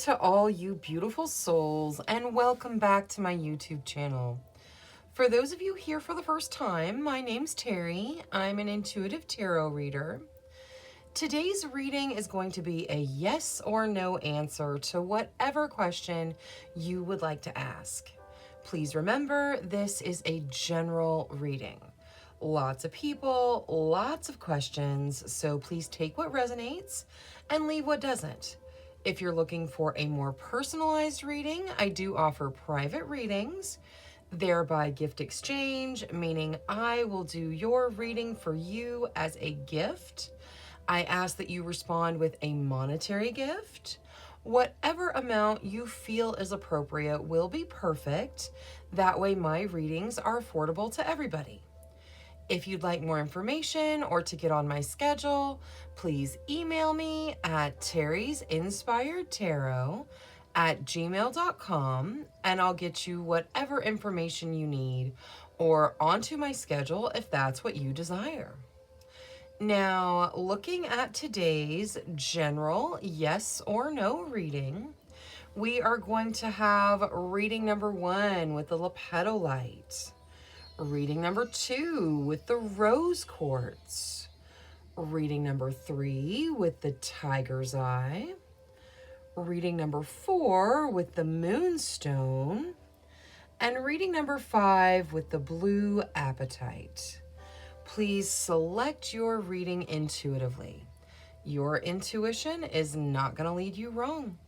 to all you beautiful souls, and welcome back to my YouTube channel. For those of you here for the first time, my name's Cheri. I'm an intuitive tarot reader. Today's reading is going to be a yes or no answer to whatever question you would like to ask. Please remember, this is a general reading. Lots of people, lots of questions, so please take what resonates and leave what doesn't. If you're looking for a more personalized reading, I do offer private readings, thereby gift exchange, meaning I will do your reading for you as a gift. I ask that you respond with a monetary gift. Whatever amount you feel is appropriate will be perfect. That way my readings are affordable to everybody. If you'd like more information or to get on my schedule, please email me at terrysinspiredtarot@gmail.com and I'll get you whatever information you need or onto my schedule if that's what you desire. Now, looking at today's general yes or no reading, we are going to have reading number 1 with the lepidolite. Reading number 2 with the rose quartz. Reading number 3 with the tiger's eye. Reading number 4 with the moonstone. And reading number 5 with the blue apatite. Please select your reading intuitively. Your intuition is not going to lead you wrong.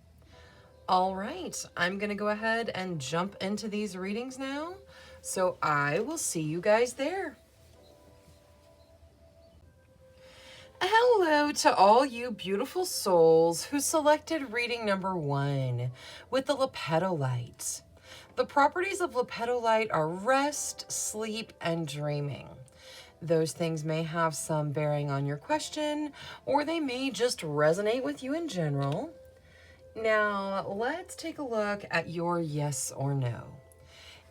All right, I'm going to go ahead and jump into these readings now. So I will see you guys there. Hello to all you beautiful souls who selected reading number 1 with the lepidolite. The properties of lepidolite are rest, sleep, and dreaming. Those things may have some bearing on your question, or they may just resonate with you in general. Now, let's take a look at your yes or no.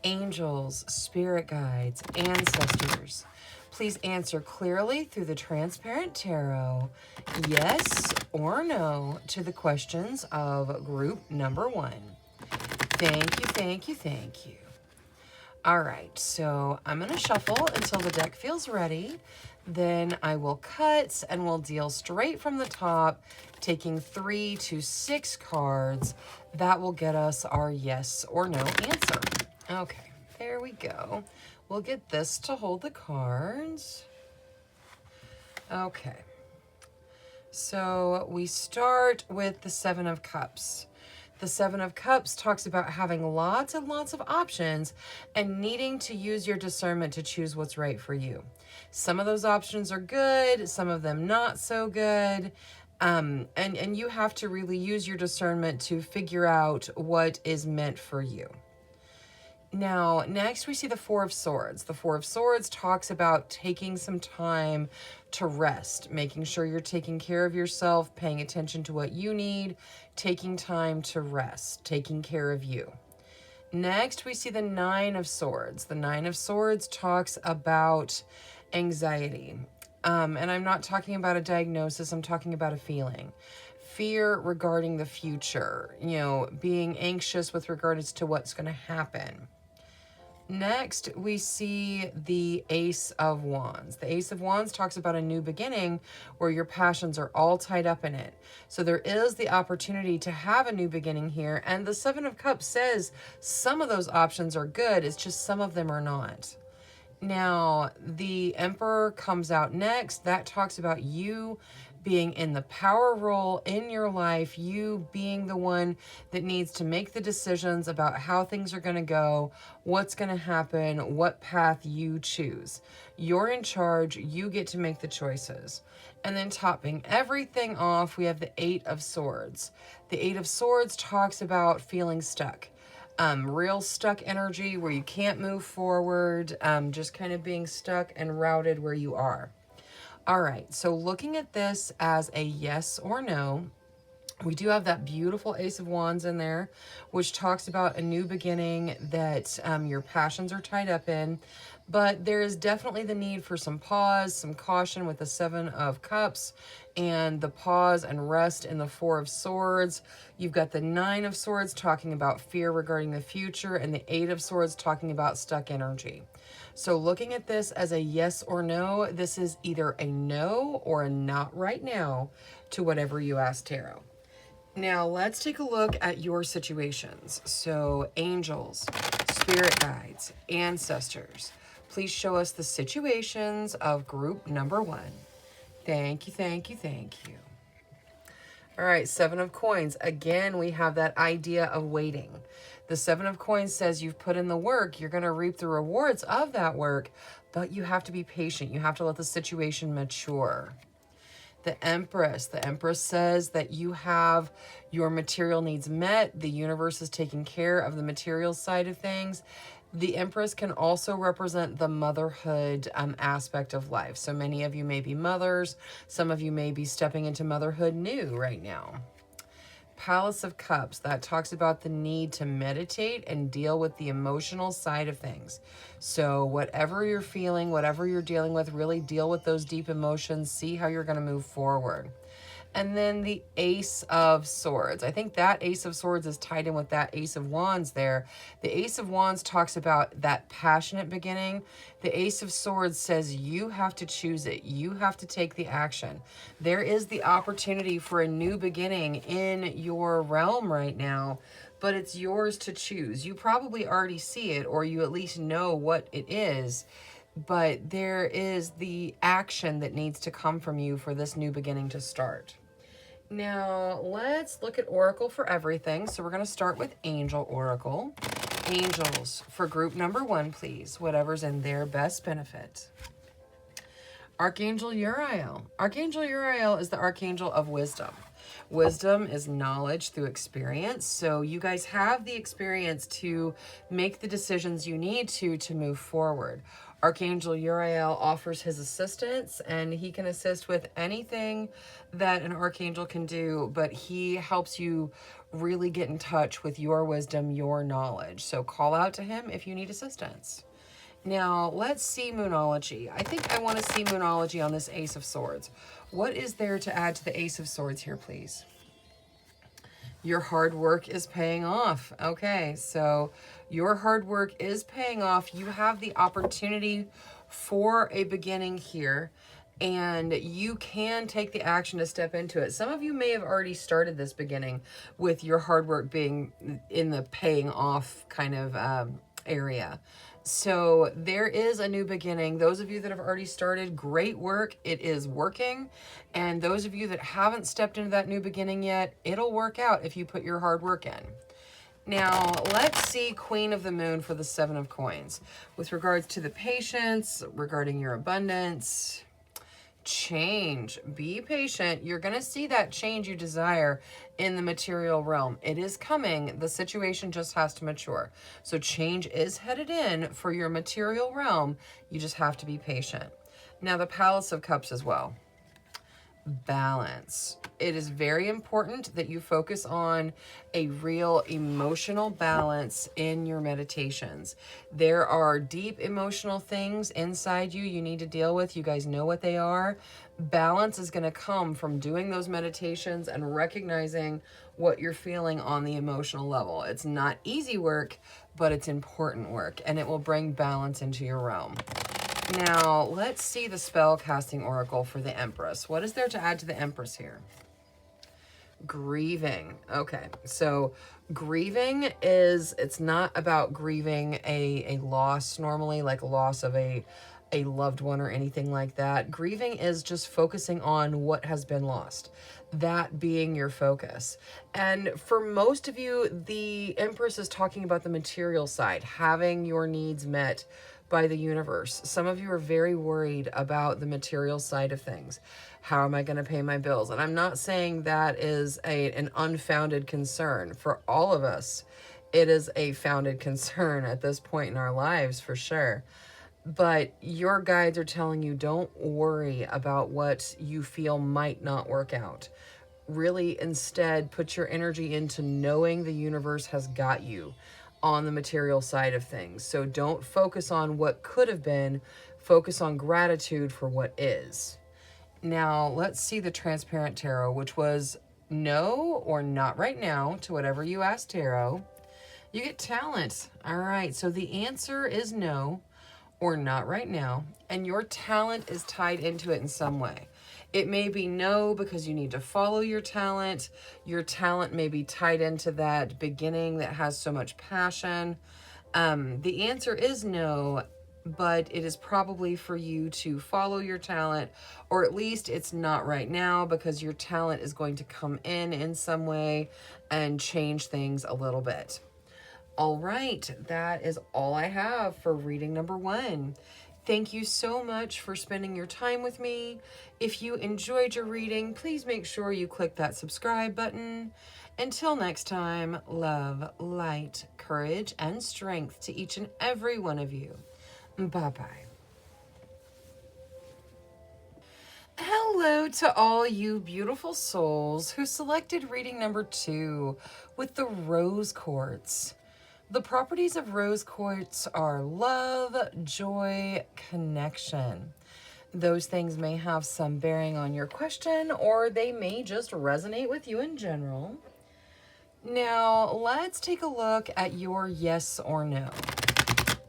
Angels, spirit guides, ancestors, please answer clearly through the transparent tarot, yes or no, to the questions of group number 1. Thank you, thank you, thank you. All right, so I'm going to shuffle until the deck feels ready. Then I will cut and we'll deal straight from the top, taking 3 to 6 cards. That will get us our yes or no answer. Okay, there we go. We'll get this to hold the cards. Okay, so we start with the 7 of Cups. The 7 of Cups talks about having lots and lots of options and needing to use your discernment to choose what's right for you. Some of those options are good, some of them not so good. And you have to really use your discernment to figure out what is meant for you. Now, next we see the 4 of Swords. The 4 of Swords talks about taking some time to rest, making sure you're taking care of yourself, paying attention to what you need, taking time to rest, taking care of you. Next, we see the 9 of Swords. The 9 of Swords talks about anxiety. And I'm not talking about a diagnosis, I'm talking about a feeling. Fear regarding the future, being anxious with regards to what's going to happen. Next, we see the Ace of Wands. The Ace of Wands talks about a new beginning where your passions are all tied up in it. So there is the opportunity to have a new beginning here. And the 7 of Cups says some of those options are good. It's just some of them are not. Now, the Emperor comes out next. That talks about you being in the power role in your life, you being the one that needs to make the decisions about how things are going to go, what's going to happen, what path you choose. You're in charge. You get to make the choices. And then topping everything off, we have the 8 of Swords. The 8 of Swords talks about feeling stuck. Real stuck energy where you can't move forward, just kind of being stuck and routed where you are. All right, so looking at this as a yes or no, We do have that beautiful Ace of Wands in there, which talks about a new beginning that your passions are tied up in. But there is definitely the need for some pause, some caution with the Seven of Cups, and the pause and rest in the Four of Swords. You've got the Nine of Swords talking about fear regarding the future, and the Eight of Swords talking about stuck energy. So looking at this as a yes or no, this is either a no or a not right now to whatever you ask Tarot. Now, let's take a look at your situations. So, angels, spirit guides, ancestors, please show us the situations of group number 1. Thank you, thank you, thank you. All right, Seven of Coins. Again, we have that idea of waiting. The Seven of Coins says you've put in the work. You're going to reap the rewards of that work, but you have to be patient. You have to let the situation mature. The Empress says that you have your material needs met. The universe is taking care of the material side of things. The Empress can also represent the motherhood aspect of life. So many of you may be mothers. Some of you may be stepping into motherhood new right now. Palace of Cups, that talks about the need to meditate and deal with the emotional side of things. So whatever you're feeling, whatever you're dealing with, really deal with those deep emotions, see how you're going to move forward. And then the Ace of Swords. I think that Ace of Swords is tied in with that Ace of Wands there. The Ace of Wands talks about that passionate beginning. The Ace of Swords says you have to choose it. You have to take the action. There is the opportunity for a new beginning in your realm right now, but it's yours to choose. You probably already see it, or you at least know what it is, but there is the action that needs to come from you for this new beginning to start. Now, let's look at Oracle for everything. So we're going to start with Angel Oracle. Angels for group number 1, please. Whatever's in their best benefit. Archangel Uriel. Archangel Uriel is the Archangel of Wisdom. Wisdom is knowledge through experience. So you guys have the experience to make the decisions you need to move forward. Archangel Uriel offers his assistance, and he can assist with anything that an archangel can do, but he helps you really get in touch with your wisdom, your knowledge. So call out to him if you need assistance. Now, let's see Moonology. I think I want to see Moonology on this Ace of Swords. What is there to add to the Ace of Swords here, please? Your hard work is paying off. Okay, so your hard work is paying off. You have the opportunity for a beginning here, and you can take the action to step into it. Some of you may have already started this beginning with your hard work being in the paying off kind of area. So there is a new beginning. Those of you that have already started, great work. It is working. And those of you that haven't stepped into that new beginning yet, it'll work out if you put your hard work in. Now, let's see Queen of the Moon for the Seven of Coins. With regards to the patience, regarding your abundance, change. Be patient. You're going to see that change you desire in the material realm. It is coming. The situation just has to mature. So change is headed in for your material realm. You just have to be patient. Now, the Palace of Cups as well. Balance. It is very important that you focus on a real emotional balance in your meditations. There are deep emotional things inside you need to deal with. You guys know what they are. Balance is going to come from doing those meditations and recognizing what you're feeling on the emotional level. It's not easy work, but it's important work, and it will bring balance into your realm. Now, let's see the spell casting oracle for the Empress. What is there to add to the Empress here? Grieving. Okay, so grieving is, it's not about grieving a loss normally, like a loss of a loved one or anything like that. Grieving is just focusing on what has been lost, that being your focus. And for most of you, the Empress is talking about the material side, having your needs met by the universe. Some of you are very worried about the material side of things. How am I going to pay my bills? And I'm not saying that is an unfounded concern. For all of us, it is a founded concern at this point in our lives, for sure. But your guides are telling you, don't worry about what you feel might not work out. really instead put your energy into knowing the universe has got you on the material side of things. So don't focus on what could have been, focus on gratitude for what is. Now, let's see the transparent tarot, which was no or not right now to whatever you asked tarot. You get talent. All right, so the answer is no or not right now, and your talent is tied into it in some way. It may be no because you need to follow your talent. Your talent may be tied into that beginning that has so much passion. The answer is no, but it is probably for you to follow your talent, or at least it's not right now because your talent is going to come in some way and change things a little bit. All right, that is all I have for reading number 1. Thank you so much for spending your time with me. If you enjoyed your reading, please make sure you click that subscribe button. Until next time, love, light, courage, and strength to each and every one of you. Bye-bye. Hello to all you beautiful souls who selected reading number 2 with the rose quartz. The properties of rose quartz are love, joy, connection. Those things may have some bearing on your question, or they may just resonate with you in general. Now, let's take a look at your yes or no.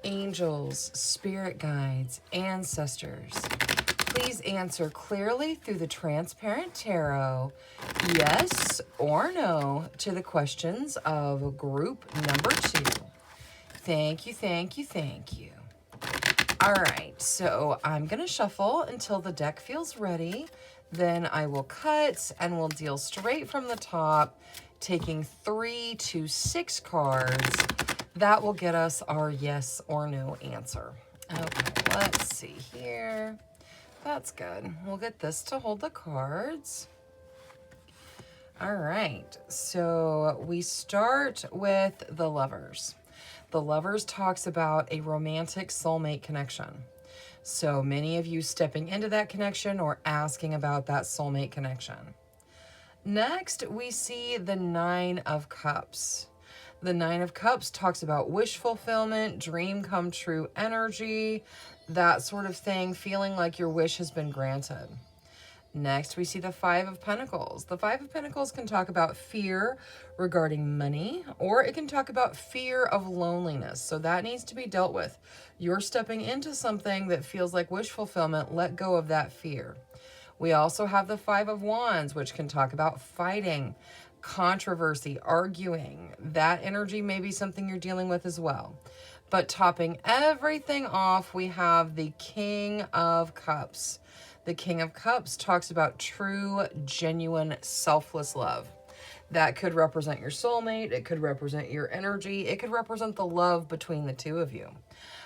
Angels, spirit guides, ancestors, please answer clearly through the transparent tarot, yes or no, to the questions of group number 2. Thank you, thank you, thank you. All right, so I'm going to shuffle until the deck feels ready. Then I will cut and we'll deal straight from the top, taking 3 to 6 cards. That will get us our yes or no answer. Okay, let's see here. That's good. We'll get this to hold the cards. All right, so we start with the Lovers. The Lovers talks about a romantic soulmate connection. So many of you stepping into that connection or asking about that soulmate connection. Next, we see the 9 of Cups. The 9 of Cups talks about wish fulfillment, dream come true energy, that sort of thing, feeling like your wish has been granted. Next, we see the 5 of Pentacles. The 5 of Pentacles can talk about fear regarding money, or it can talk about fear of loneliness. So that needs to be dealt with. You're stepping into something that feels like wish fulfillment. Let go of that fear. We also have the 5 of Wands, which can talk about fighting, controversy, arguing. That energy may be something you're dealing with as well. But topping everything off, we have the King of Cups. The King of Cups talks about true, genuine, selfless love. That could represent your soulmate. It could represent your energy. It could represent the love between the two of you.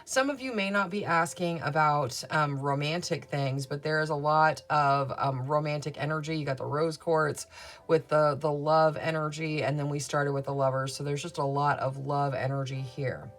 Some of you may not be asking about romantic things, but there is a lot of romantic energy. You got the rose quartz with the love energy, and then we started with the Lovers. So there's just a lot of love energy here.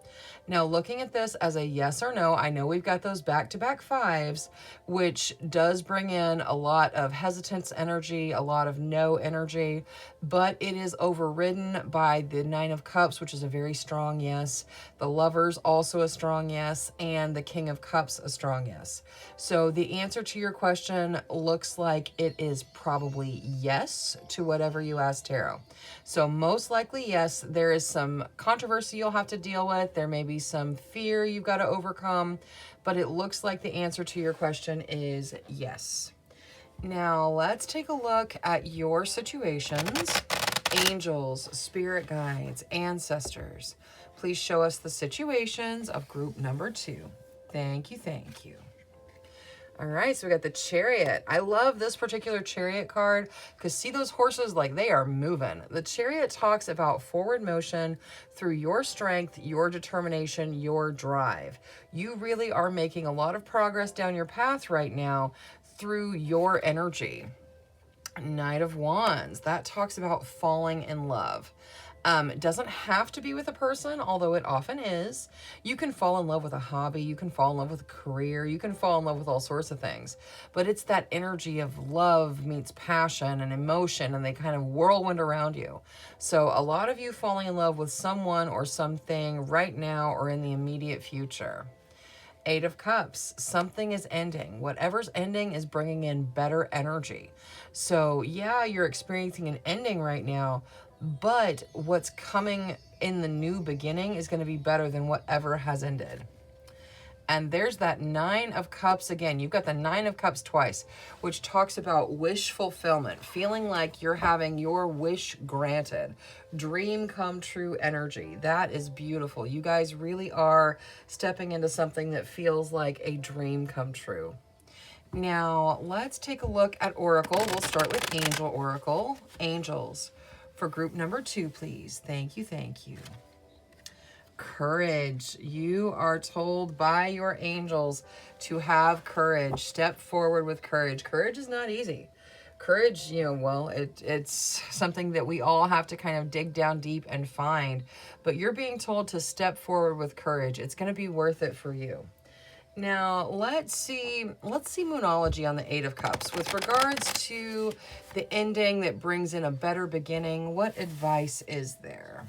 Now, looking at this as a yes or no, I know we've got those back-to-back 5s, which does bring in a lot of hesitance energy, a lot of no energy, but it is overridden by the 9 of Cups, which is a very strong yes. The Lovers, also a strong yes, and the King of Cups, a strong yes. So the answer to your question looks like it is probably yes to whatever you asked tarot. So most likely yes. There is some controversy you'll have to deal with. There may be some fear you've got to overcome, but it looks like the answer to your question is yes. Now let's take a look at your situations. Angels, spirit guides, ancestors, please show us the situations of group number 2. Thank you, thank you. All right, so we got the Chariot. I love this particular Chariot card because see those horses, like they are moving. The Chariot talks about forward motion through your strength, your determination, your drive. You really are making a lot of progress down your path right now through your energy. Knight of Wands, that talks about falling in love. It doesn't have to be with a person, although it often is. You can fall in love with a hobby. You can fall in love with a career. You can fall in love with all sorts of things. But it's that energy of love meets passion and emotion, and they kind of whirlwind around you. So a lot of you falling in love with someone or something right now or in the immediate future. Eight of Cups, something is ending. Whatever's ending is bringing in better energy. So yeah, you're experiencing an ending right now, but what's coming in the new beginning is going to be better than whatever has ended. And there's that Nine of Cups again. You've got the Nine of Cups twice, which talks about wish fulfillment, feeling like you're having your wish granted, dream come true energy. That is beautiful. You guys really are stepping into something that feels like a dream come true. Now, let's take a look at Oracle. We'll start with Angel Oracle. Angels, for group number 2, please. Thank you, thank you. Courage. You are told by your angels to have courage. Step forward with courage. Courage is not easy. Courage, well, it's something that we all have to kind of dig down deep and find. But you're being told to step forward with courage. It's going to be worth it for you. Now, let's see Moonology on the Eight of Cups. With regards to the ending that brings in a better beginning, what advice is there?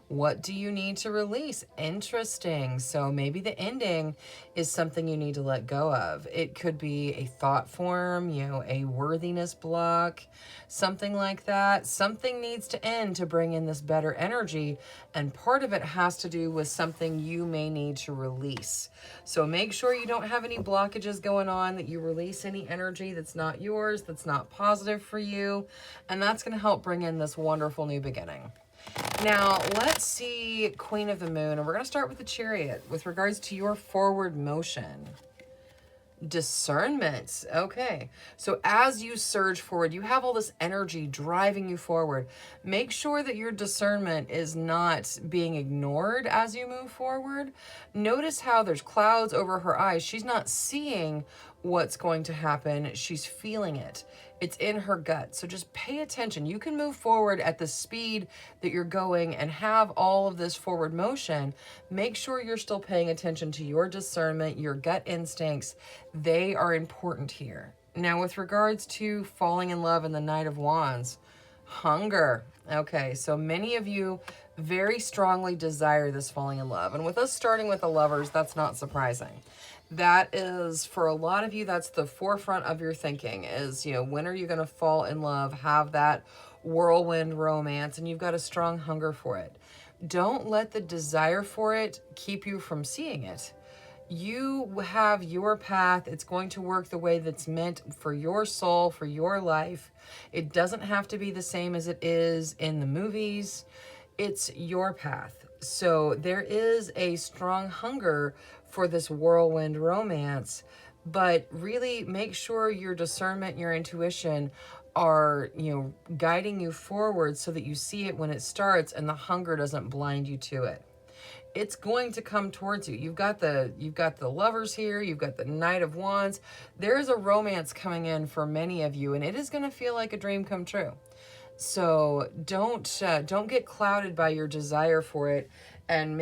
What do you need to release? Interesting. So maybe the ending is something you need to let go of. It could be a thought form, a worthiness block, something like that. Something needs to end to bring in this better energy. And part of it has to do with something you may need to release. So make sure you don't have any blockages going on, that you release any energy that's not yours, that's not positive for you. And that's going to help bring in this wonderful new beginning. Now, let's see Queen of the Moon, and we're going to start with the Chariot with regards to your forward motion. Discernment. Okay. So as you surge forward, you have all this energy driving you forward. Make sure that your discernment is not being ignored as you move forward. Notice how there's clouds over her eyes. She's not seeing what's going to happen. She's feeling it. It's in her gut. So just pay attention. You can move forward at the speed that you're going and have all of this forward motion. Make sure you're still paying attention to your discernment, your gut instincts. They are important here. Now, with regards to falling in love and the Knight of Wands, hunger. Okay, so many of you very strongly desire this falling in love. And with us starting with the Lovers, that's not surprising. That is, for a lot of you, that's the forefront of your thinking is, when are you going to fall in love, have that whirlwind romance, and you've got a strong hunger for it. Don't let the desire for it keep you from seeing it. You have your path. It's going to work the way that's meant for your soul, for your life. It doesn't have to be the same as it is in the movies. It's your path. So there is a strong hunger for this whirlwind romance, but really make sure your discernment, your intuition are, guiding you forward so that you see it when it starts and the hunger doesn't blind you to it. It's going to come towards you. You've got the Lovers here. You've got the Knight of Wands. There is a romance coming in for many of you, and it is going to feel like a dream come true. So don't get clouded by your desire for it, and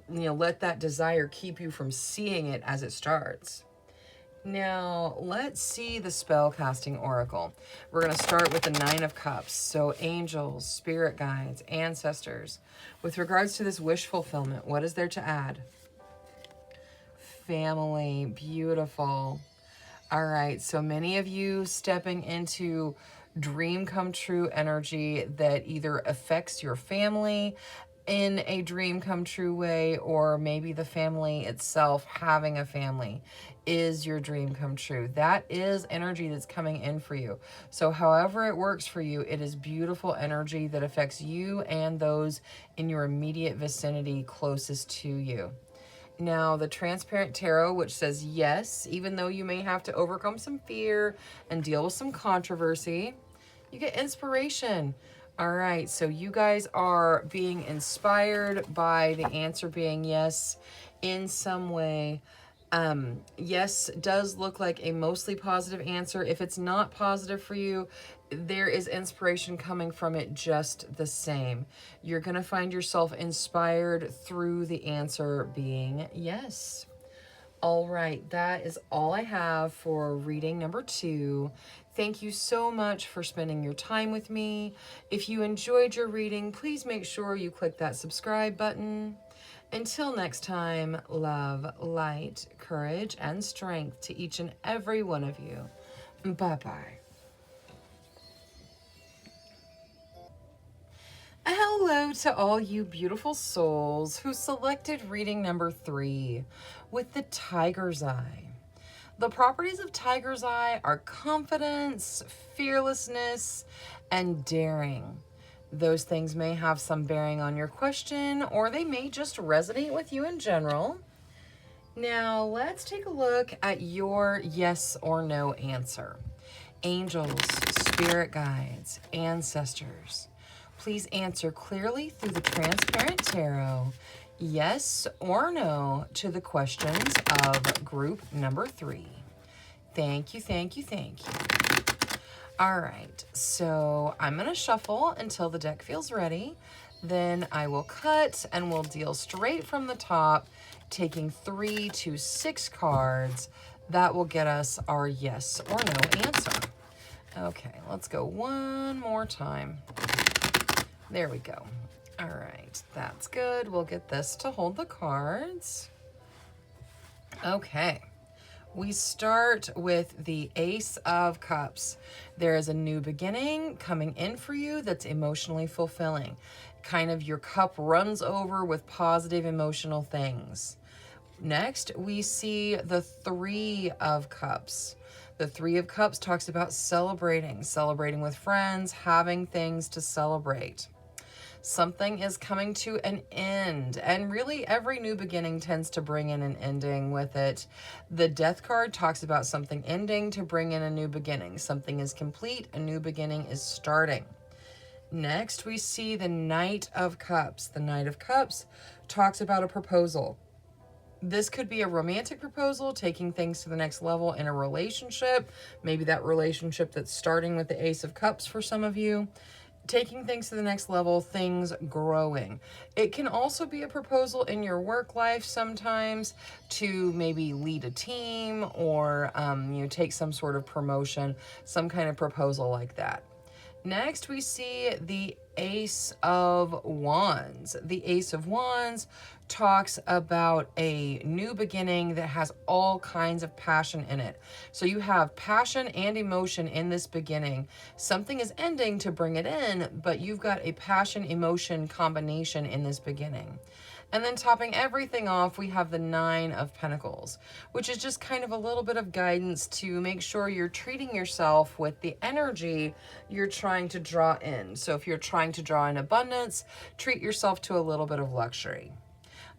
let that desire keep you from seeing it as it starts. Now, let's see the spell casting oracle. We're going to start with the Nine of Cups. So angels, spirit guides, ancestors. With regards to this wish fulfillment, what is there to add? Family, beautiful. All right, so many of you stepping into dream come true energy that either affects your family in a dream come true way, or maybe the family itself, having a family is your dream come true. That is energy that's coming in for you. So however it works for you, it is beautiful energy that affects you and those in your immediate vicinity closest to you. Now, the Transparent Tarot, which says yes, even though you may have to overcome some fear and deal with some controversy, you get inspiration. All right, so you guys are being inspired by the answer being yes in some way. Yes, does look like a mostly positive answer. If it's not positive for you, there is inspiration coming from it just the same. You're going to find yourself inspired through the answer being yes. All right, that is all I have for reading number 2. Thank you so much for spending your time with me. If you enjoyed your reading, please make sure you click that subscribe button. Until next time, love, light, courage, and strength to each and every one of you. Bye-bye. Hello to all you beautiful souls who selected reading number 3 with the Tiger's Eye. The properties of Tiger's Eye are confidence, fearlessness, and daring. Those things may have some bearing on your question, or they may just resonate with you in general. Now, let's take a look at your yes or no answer. Angels, spirit guides, ancestors, please answer clearly through the transparent tarot, yes or no, to the questions of group number 3. Thank you, thank you, thank you. All right, so I'm going to shuffle until the deck feels ready. Then I will cut and we'll deal straight from the top, taking 3 to 6 cards. That will get us our yes or no answer. Okay, let's go one more time. There we go. All right, that's good. We'll get this to hold the cards. Okay. We start with the Ace of Cups. There is a new beginning coming in for you that's emotionally fulfilling. Kind of your cup runs over with positive emotional things. Next, we see the Three of Cups. The Three of Cups talks about celebrating with friends, having things to celebrate. Something is coming to an end, and really every new beginning tends to bring in an ending with it. The Death card talks about something ending to bring in a new beginning. Something is complete, a new beginning is starting. Next, we see the Knight of Cups. The Knight of Cups talks about a proposal. This could be a romantic proposal, taking things to the next level in a relationship. Maybe that relationship that's starting with the Ace of Cups for some of you. Taking things to the next level, things growing. It can also be a proposal in your work life sometimes to maybe lead a team or take some sort of promotion, some kind of proposal like that. Next, we see the Ace of Wands. The Ace of Wands talks about a new beginning that has all kinds of passion in it. So you have passion and emotion in this beginning. Something is ending to bring it in, but you've got a passion-emotion combination in this beginning. And then topping everything off, we have the Nine of Pentacles, which is just kind of a little bit of guidance to make sure you're treating yourself with the energy you're trying to draw in. So if you're trying to draw in abundance, treat yourself to a little bit of luxury.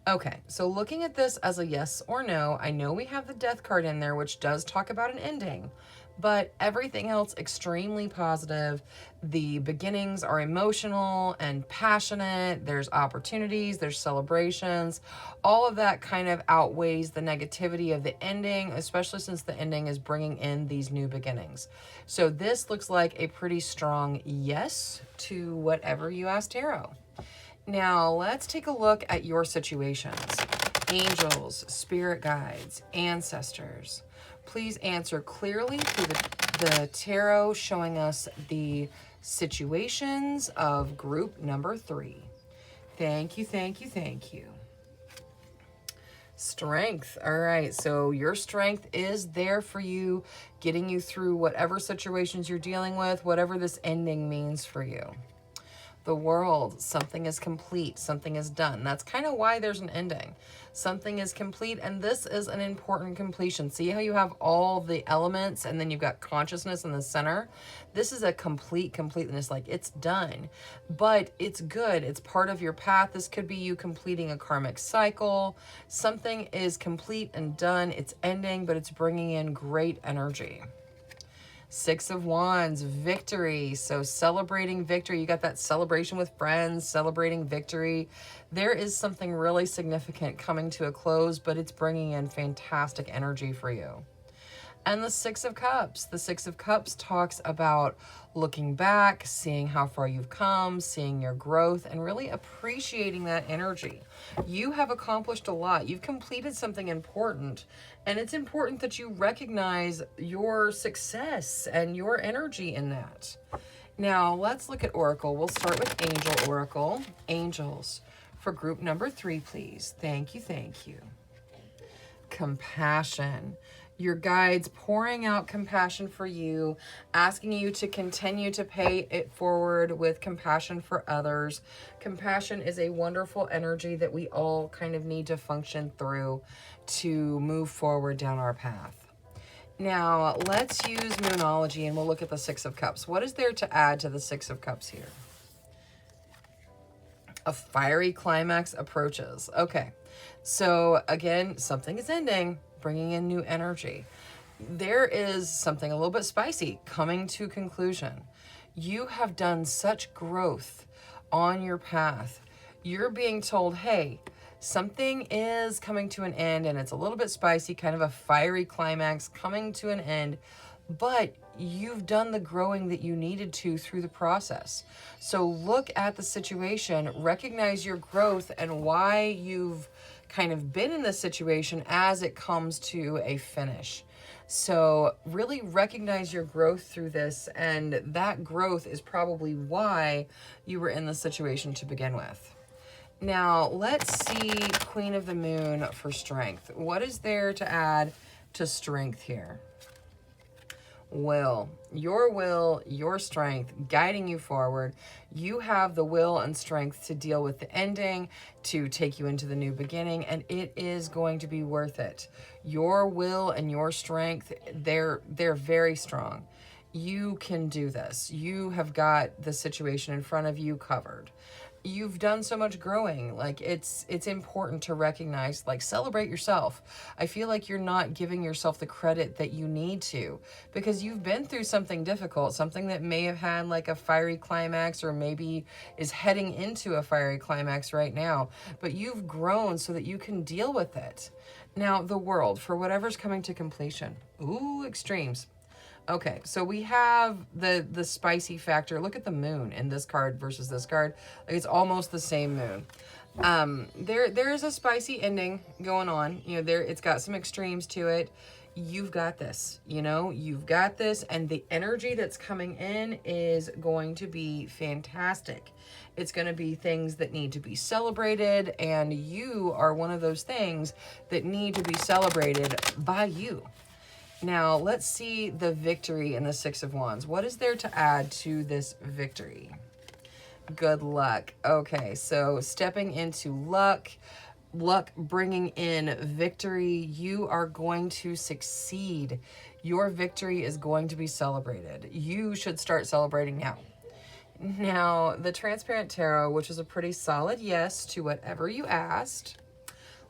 Okay, so looking at this as a yes or no, I know we have the Death card in there, which does talk about an ending, but everything else extremely positive. The beginnings are emotional and passionate. There's opportunities, there's celebrations. All of that kind of outweighs the negativity of the ending, especially since the ending is bringing in these new beginnings. So this looks like a pretty strong yes to whatever you asked tarot. Now, let's take a look at your situations. Angels, spirit guides, ancestors, please answer clearly through the tarot, showing us the situations of group number 3. Thank you, thank you, thank you. Strength. All right, so your strength is there for you, getting you through whatever situations you're dealing with, whatever this ending means for you. The World, something is complete, something is done. That's kind of why there's an ending. Something is complete, and this is an important completion. See how you have all the elements, and then you've got consciousness in the center? This is a completeness, like it's done, but it's good. It's part of your path. This could be you completing a karmic cycle. Something is complete and done. It's ending, but it's bringing in great energy. Six of Wands, victory. So celebrating victory. You got that celebration with friends, celebrating victory. There is something really significant coming to a close, but it's bringing in fantastic energy for you. And the Six of Cups. The Six of Cups talks about looking back, seeing how far you've come, seeing your growth, and really appreciating that energy. You have accomplished a lot. You've completed something important, and it's important that you recognize your success and your energy in that. Now, let's look at Oracle. We'll start with Angel Oracle. Angels, for group number 3, please. Thank you, thank you. Compassion. Your guides pouring out compassion for you, asking you to continue to pay it forward with compassion for others. Compassion is a wonderful energy that we all kind of need to function through to move forward down our path. Now, let's use Moonology and we'll look at the Six of Cups. What is there to add to the Six of Cups here? A fiery climax approaches. Okay, so again, something is ending, bringing in new energy. There is something a little bit spicy coming to conclusion. You have done such growth on your path. You're being told, hey, something is coming to an end and it's a little bit spicy, kind of a fiery climax coming to an end, but you've done the growing that you needed to through the process. So look at the situation, recognize your growth and why you've kind of been in this situation as it comes to a finish. So really recognize your growth through this, and that growth is probably why you were in the situation to begin with. Now, let's see Queen of the Moon for strength. What is there to add to strength here? Will, your strength guiding you forward. You have the will and strength to deal with the ending, to take you into the new beginning, and it is going to be worth it. Your will and your strength, they're very strong. You can do this. You have got the situation in front of you covered. You've done so much growing. Like it's important to recognize, like, celebrate yourself. I feel like you're not giving yourself the credit that you need to, because you've been through something difficult, something that may have had like a fiery climax, or maybe is heading into a fiery climax right now, but you've grown so that you can deal with it. Now, the World, for whatever's coming to completion. Ooh, extremes. Okay, so we have the spicy factor. Look at the moon in this card versus this card. Like, it's almost the same moon. There is a spicy ending going on. You know, it's got some extremes to it. You've got this, you've got this, and the energy that's coming in is going to be fantastic. It's going to be things that need to be celebrated, and you are one of those things that need to be celebrated by you. Now, let's see the victory in the Six of Wands. What is there to add to this victory? Good luck. Okay, so stepping into luck bringing in victory. You are going to succeed. Your victory is going to be celebrated. You should start celebrating now. Now, the Transparent Tarot, which is a pretty solid yes to whatever you asked.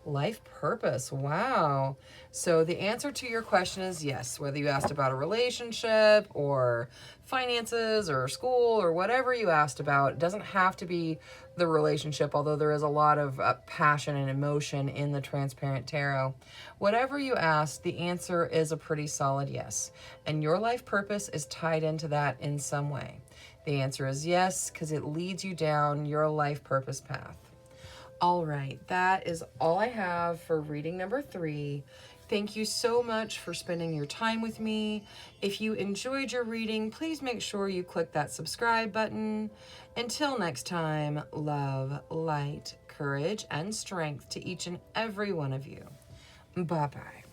Life purpose. Wow. So the answer to your question is yes, whether you asked about a relationship or finances or school or whatever you asked about. It doesn't have to be the relationship, although there is a lot of passion and emotion in the Transparent Tarot. Whatever you asked, the answer is a pretty solid yes. And your life purpose is tied into that in some way. The answer is yes, because it leads you down your life purpose path. All right, that is all I have for reading number 3. Thank you so much for spending your time with me. If you enjoyed your reading, please make sure you click that subscribe button. Until next time, love, light, courage, and strength to each and every one of you. Bye-bye.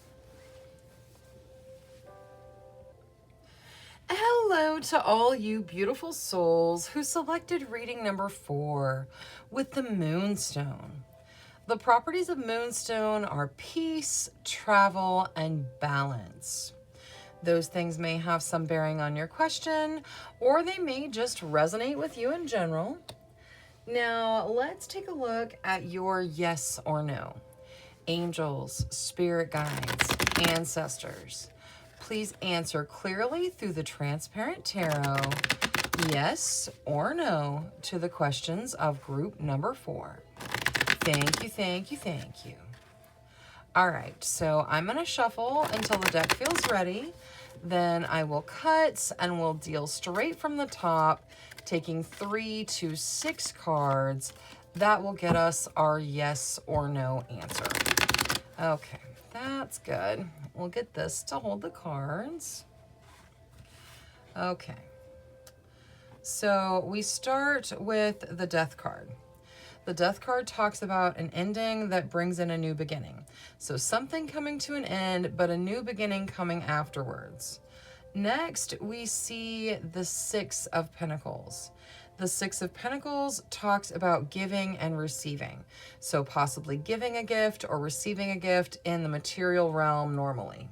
Hello to all you beautiful souls who selected reading number 4 with the Moonstone. The properties of Moonstone are peace, travel, and balance. Those things may have some bearing on your question, or they may just resonate with you in general. Now, let's take a look at your yes or no. Angels, spirit guides, ancestors. Please answer clearly through the transparent tarot, yes or no, to the questions of group number 4. Thank you, thank you, thank you. All right, so I'm going to shuffle until the deck feels ready. Then I will cut and we'll deal straight from the top, taking 3 to 6 cards. That will get us our yes or no answer. Okay, that's good. We'll get this to hold the cards. Okay. So we start with the Death card. The Death card talks about an ending that brings in a new beginning. So something coming to an end, but a new beginning coming afterwards. Next, we see the Six of Pentacles. The Six of Pentacles talks about giving and receiving. So possibly giving a gift or receiving a gift in the material realm normally.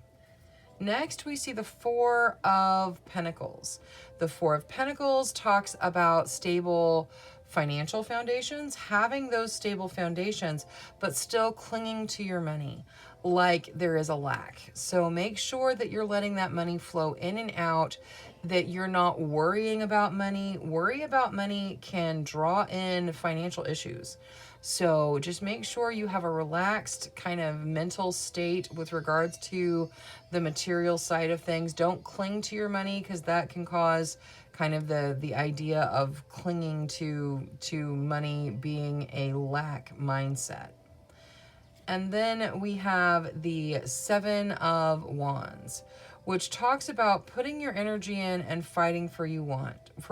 Next, we see the Four of Pentacles. The Four of Pentacles talks about stable financial foundations, having those stable foundations, but still clinging to your money like there is a lack. So make sure that you're letting that money flow in and out, that you're not worrying about money. Worry about money can draw in financial issues. So just make sure you have a relaxed kind of mental state with regards to the material side of things. Don't cling to your money, because that can cause kind of the idea of clinging to money being a lack mindset. And then we have the Seven of Wands, which talks about putting your energy in and fighting for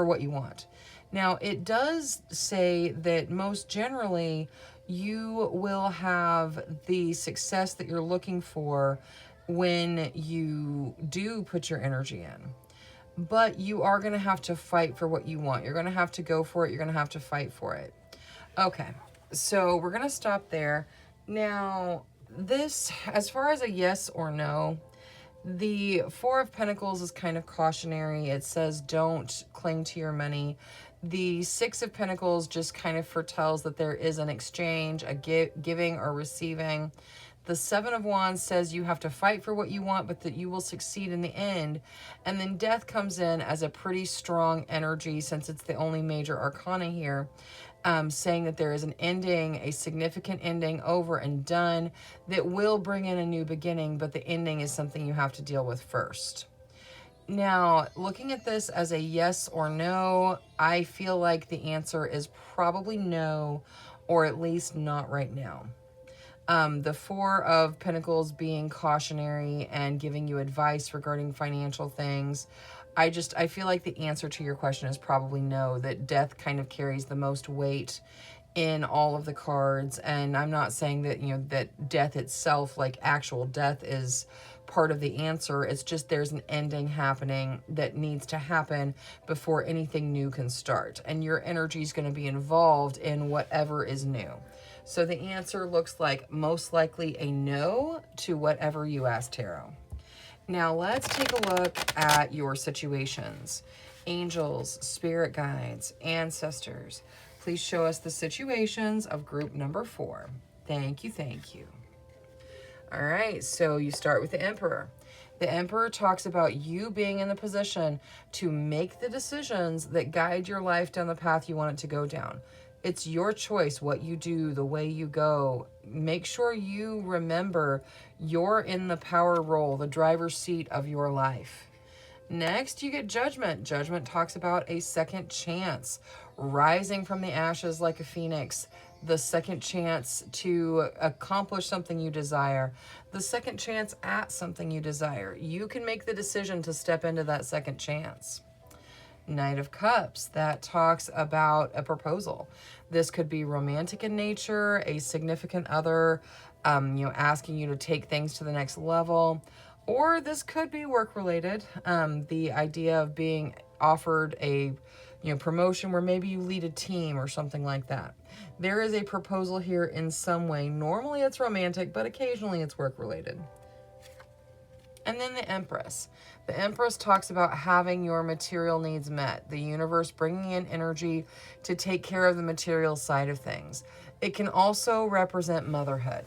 what you want. Now, it does say that most generally you will have the success that you're looking for when you do put your energy in. But you are going to have to fight for what you want. You're going to have to go for it. You're going to have to fight for it. Okay, so we're going to stop there. Now, this, as far as a yes or no, the Four of Pentacles is kind of cautionary. It says don't cling to your money. The Six of Pentacles just kind of foretells that there is an exchange, a giving or receiving. The Seven of Wands says you have to fight for what you want, but that you will succeed in the end. And then Death comes in as a pretty strong energy, since it's the only major arcana here, saying that there is an ending, a significant ending, over and done, that will bring in a new beginning, but the ending is something you have to deal with first. Now, looking at this as a yes or no, I feel like the answer is probably no, or at least not right now. The Four of Pentacles being cautionary and giving you advice regarding financial things. I feel like the answer to your question is probably no, that Death kind of carries the most weight in all of the cards. And I'm not saying that, that death itself, like actual death, is part of the answer. It's just there's an ending happening that needs to happen before anything new can start. And your energy is going to be involved in whatever is new. So the answer looks like most likely a no to whatever you asked tarot. Now let's take a look at your situations. Angels, spirit guides, ancestors, please show us the situations of group number 4. Thank you, thank you. All right, so you start with the Emperor. The Emperor talks about you being in the position to make the decisions that guide your life down the path you want it to go down. It's your choice what you do, the way you go. Make sure you remember you're in the power role, the driver's seat of your life. Next, you get Judgment. Judgment talks about a second chance, rising from the ashes like a phoenix, the second chance to accomplish something you desire, the second chance at something you desire. You can make the decision to step into that second chance. Knight of Cups, that talks about a proposal. This could be romantic in nature, a significant other, asking you to take things to the next level, or this could be work related. The idea of being offered a, promotion where maybe you lead a team or something like that. There is a proposal here in some way. Normally it's romantic, but occasionally it's work related. And then the Empress. The Empress talks about having your material needs met, the universe bringing in energy to take care of the material side of things. It can also represent motherhood.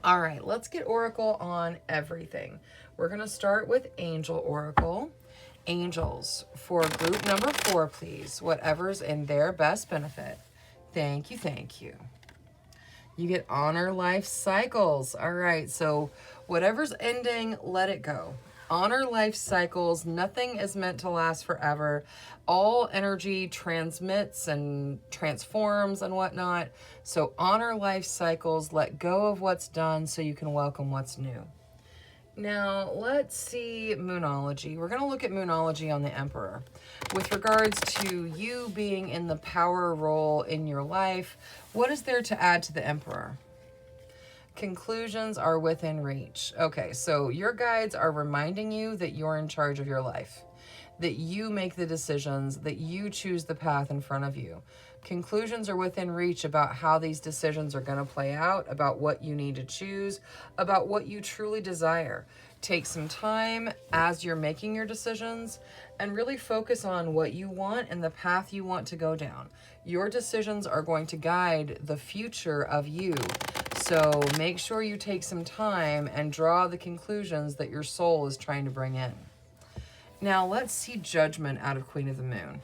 All right, let's get Oracle on everything. We're going to start with Angel Oracle. Angels, for group number 4, please. Whatever's in their best benefit. Thank you, thank you. You get honor life cycles. All right, so whatever's ending, let it go. Honor life cycles. Nothing is meant to last forever. All energy transmits and transforms and whatnot. So honor life cycles. Let go of what's done so you can welcome what's new. Now, let's see Moonology. We're going to look at Moonology on the Emperor. With regards to you being in the power role in your life, what is there to add to the Emperor? Conclusions are within reach. Okay, so your guides are reminding you that you're in charge of your life, that you make the decisions, that you choose the path in front of you. Conclusions are within reach about how these decisions are going to play out, about what you need to choose, about what you truly desire. Take some time as you're making your decisions and really focus on what you want and the path you want to go down. Your decisions are going to guide the future of you. So make sure you take some time and draw the conclusions that your soul is trying to bring in. Now let's see Judgment out of Queen of the Moon.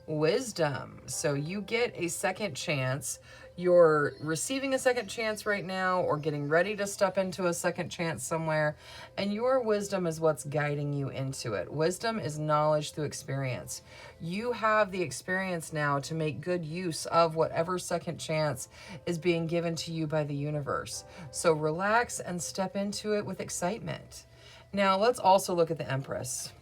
Wisdom. So you get a second chance. You're receiving a second chance right now or getting ready to step into a second chance somewhere. And your wisdom is what's guiding you into it. Wisdom is knowledge through experience. You have the experience now to make good use of whatever second chance is being given to you by the universe. So relax and step into it with excitement. Now let's also look at the Empress.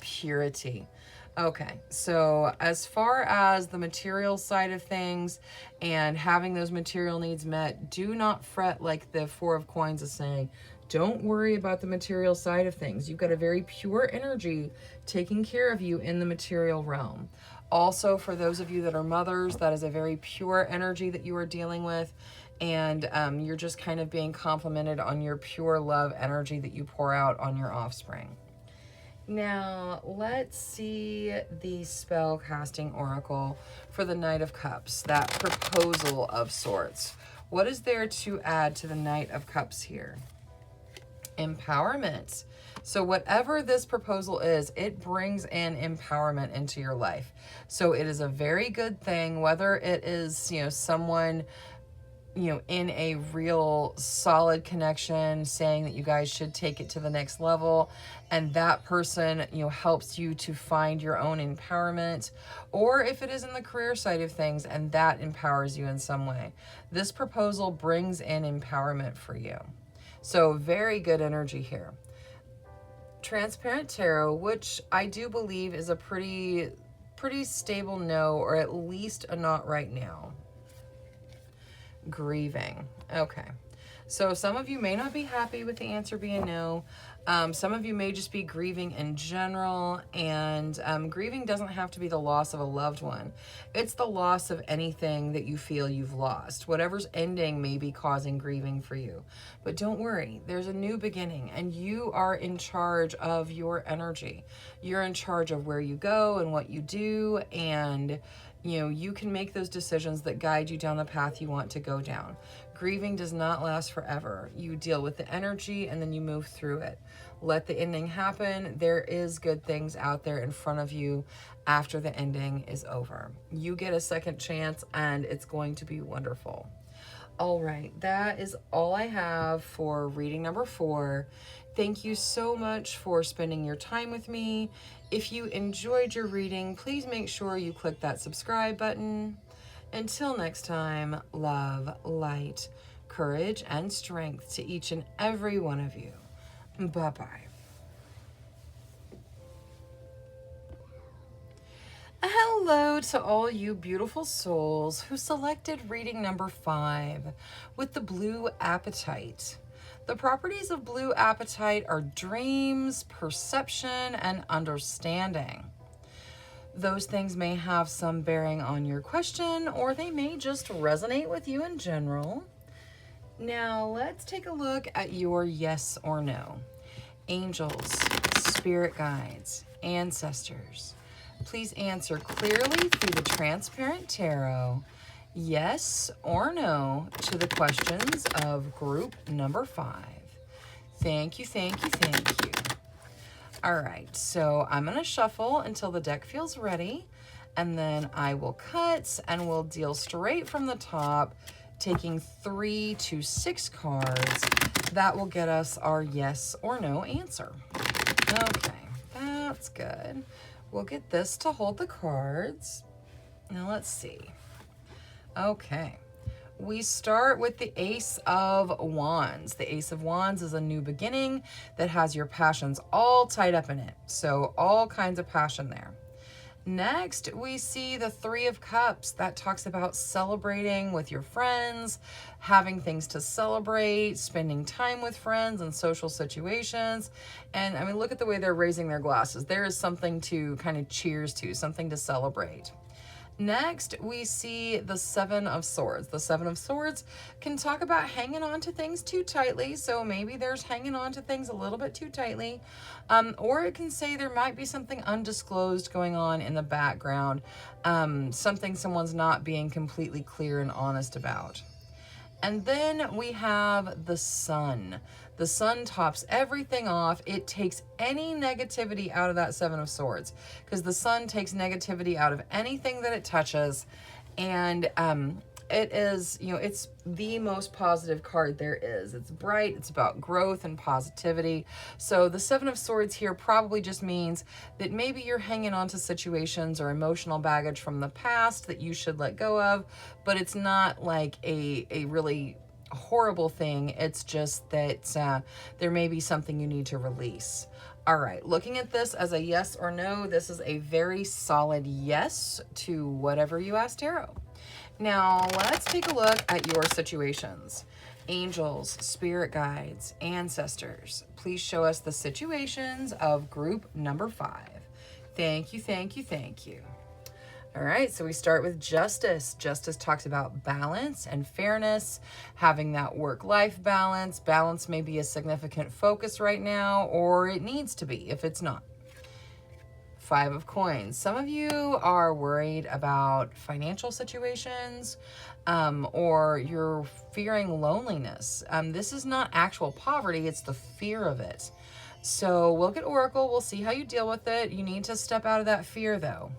Purity. Okay, so as far as the material side of things and having those material needs met, do not fret like the Four of Coins is saying. Don't worry about the material side of things. You've got a very pure energy taking care of you in the material realm. Also, for those of you that are mothers, that is a very pure energy that you are dealing with. And you're just kind of being complimented on your pure love energy that you pour out on your offspring. Now, let's see the spell casting oracle for the Knight of Cups, that proposal of sorts. What is there to add to the Knight of Cups here? Empowerment. So whatever this proposal is, it brings in empowerment into your life. So it is a very good thing, whether it is, someone in a real solid connection saying that you guys should take it to the next level, and that person, helps you to find your own empowerment, or if it is in the career side of things and that empowers you in some way. This proposal brings in empowerment for you. So very good energy here. Transparent Tarot, which I do believe is a pretty stable no, or at least a not right now. Grieving. Okay. So some of you may not be happy with the answer being no. Some of you may just be grieving in general, and grieving doesn't have to be the loss of a loved one. It's the loss of anything that you feel you've lost. Whatever's ending may be causing grieving for you. But don't worry, there's a new beginning, and you are in charge of your energy. You're in charge of where you go and what you do, and you can make those decisions that guide you down the path you want to go down. Grieving does not last forever. You deal with the energy and then you move through it. Let the ending happen. There is good things out there in front of you after the ending is over. You get a second chance and it's going to be wonderful. All right, that is all I have for reading number 4. Thank you so much for spending your time with me. If you enjoyed your reading, please make sure you click that subscribe button. Until next time, love, light, courage, and strength to each and every one of you. Bye-bye. Hello to all you beautiful souls who selected reading number 5 with the blue appetite. The properties of blue appetite are dreams, perception, and understanding. Those things may have some bearing on your question, or they may just resonate with you in general. Now, let's take a look at your yes or no. Angels, spirit guides, ancestors, please answer clearly through the transparent tarot. yes or no to the questions of group number 5. Thank you, thank you, thank you. All right, so I'm going to shuffle until the deck feels ready, and then I will cut and we'll deal straight from the top, taking 3 to 6 cards. That will get us our yes or no answer. Okay, that's good. We'll get this to hold the cards. Now let's see. Okay. We start with the Ace of Wands. The Ace of Wands is a new beginning that has your passions all tied up in it. So all kinds of passion there. Next, we see the Three of Cups. That talks about celebrating with your friends, having things to celebrate, spending time with friends and social situations. And I mean, look at the way they're raising their glasses. There is something to kind of cheers to, something to celebrate. Next, we see the Seven of Swords. The Seven of Swords can talk about hanging on to things too tightly. So maybe there's hanging on to things a little bit too tightly. Or it can say there might be something undisclosed going on in the background. Something someone's not being completely clear and honest about. And then we have the Sun. The Sun tops everything off. It takes any negativity out of that Seven of Swords, because the Sun takes negativity out of anything that it touches. And it is, you know, it's the most positive card there is. It's bright. It's about growth and positivity. So the Seven of Swords here probably just means that maybe you're hanging on to situations or emotional baggage from the past that you should let go of, but it's not like a really horrible thing. It's just that there may be something you need to release. All right, looking at this as a yes or no, this is a very solid yes to whatever you asked Tarot. Now, let's take a look at your situations. Angels, spirit guides, ancestors, please show us the situations of group number 5. Thank you, thank you, thank you. All right, so we start with Justice. Justice talks about balance and fairness, having that work-life balance. Balance may be a significant focus right now, or it needs to be if it's not. 5 of Coins. Some of you are worried about financial situations, or you're fearing loneliness. This is not actual poverty, it's the fear of it. So we'll get Oracle, we'll see how you deal with it. You need to step out of that fear though.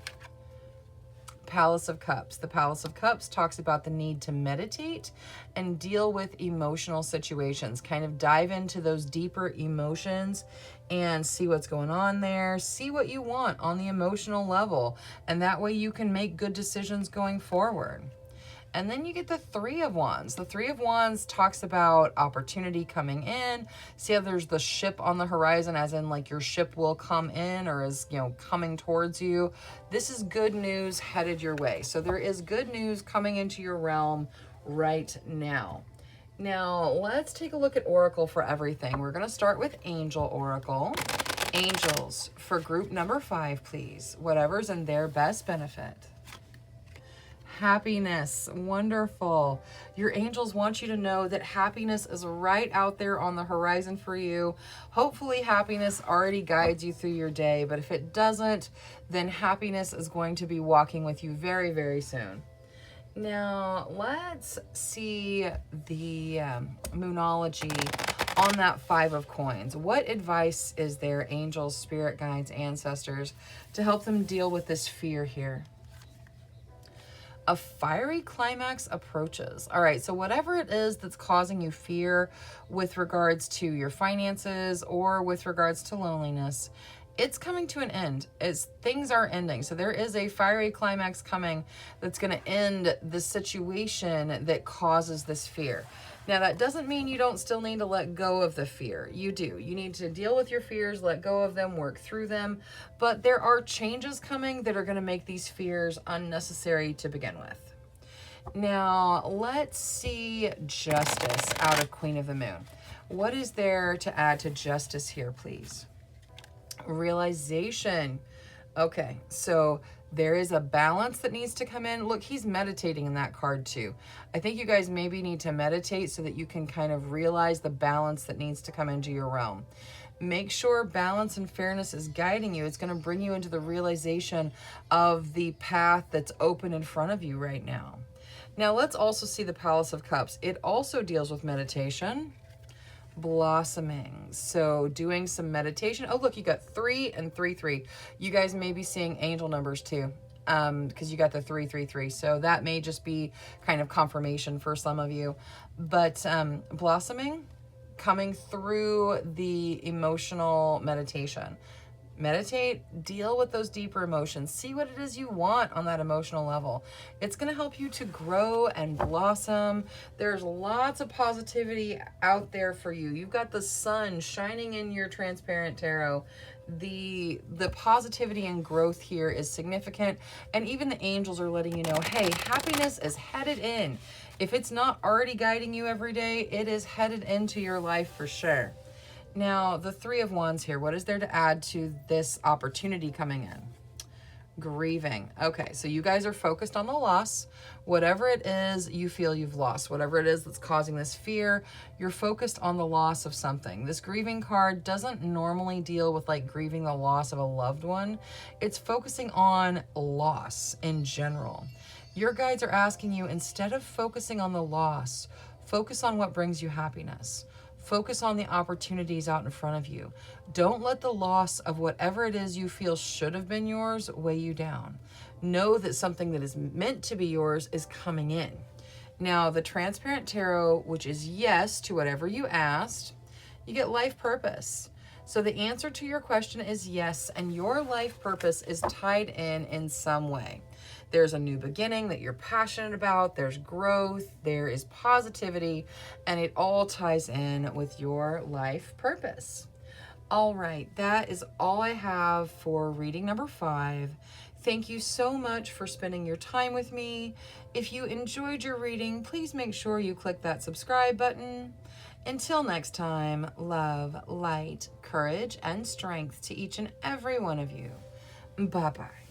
Palace of Cups. The Palace of Cups talks about the need to meditate and deal with emotional situations. Kind of dive into those deeper emotions and see what's going on there. See what you want on the emotional level. And that way you can make good decisions going forward. And then you get the Three of Wands. The Three of Wands talks about opportunity coming in. See how there's the ship on the horizon, as in like your ship will come in or is, you know, coming towards you. This is good news headed your way. So there is good news coming into your realm right now. Now, let's take a look at Oracle for everything. We're going to start with Angel Oracle. Angels, for group number 5, please. Whatever's in their best benefit. Happiness. Wonderful. Your angels want you to know that happiness is right out there on the horizon for you. Hopefully happiness already guides you through your day, but if it doesn't, then happiness is going to be walking with you very, very soon. Now, let's see the Moonology on that 5 of Coins. What advice is there, angels, spirit guides, ancestors, to help them deal with this fear here? A fiery climax approaches. All right, so whatever it is that's causing you fear with regards to your finances or with regards to loneliness, it's coming to an end. As things are ending. So there is a fiery climax coming that's going to end the situation that causes this fear. Now, that doesn't mean you don't still need to let go of the fear. You do. You need to deal with your fears, let go of them, work through them. But there are changes coming that are going to make these fears unnecessary to begin with. Now, let's see Justice out of Queen of the Moon. What is there to add to Justice here, please? Realization. Okay, so there is a balance that needs to come in. Look, he's meditating in that card too. I think you guys maybe need to meditate so that you can kind of realize the balance that needs to come into your realm. Make sure balance and fairness is guiding you. It's going to bring you into the realization of the path that's open in front of you right now. Now let's also see the Palace of Cups. It also deals with meditation, blossoming. So doing some meditation. Oh, look, you got 3 and 3, 3. You guys may be seeing angel numbers too, because you got the 3, 3, 3. So that may just be kind of confirmation for some of you. But blossoming, coming through the emotional meditation. Meditate, deal with those deeper emotions. See what it is you want on that emotional level. It's going to help you to grow and blossom. There's lots of positivity out there for you. You've got the sun shining in your transparent tarot. The positivity and growth here is significant. And even the angels are letting you know, hey, happiness is headed in. If it's not already guiding you every day, it is headed into your life for sure. Now, the 3 of Wands here, what is there to add to this opportunity coming in? Grieving. Okay, so you guys are focused on the loss. Whatever it is you feel you've lost, whatever it is that's causing this fear, you're focused on the loss of something. This grieving card doesn't normally deal with like grieving the loss of a loved one. It's focusing on loss in general. Your guides are asking you, instead of focusing on the loss, focus on what brings you happiness. Focus on the opportunities out in front of you. Don't let the loss of whatever it is you feel should have been yours weigh you down. Know that something that is meant to be yours is coming in. Now, the Transparent Tarot, which is yes to whatever you asked, you get life purpose. So the answer to your question is yes, and your life purpose is tied in some way. There's a new beginning that you're passionate about, there's growth, there is positivity, and it all ties in with your life purpose. All right, that is all I have for reading number 5. Thank you so much for spending your time with me. If you enjoyed your reading, please make sure you click that subscribe button. Until next time, love, light, courage, and strength to each and every one of you. Bye-bye.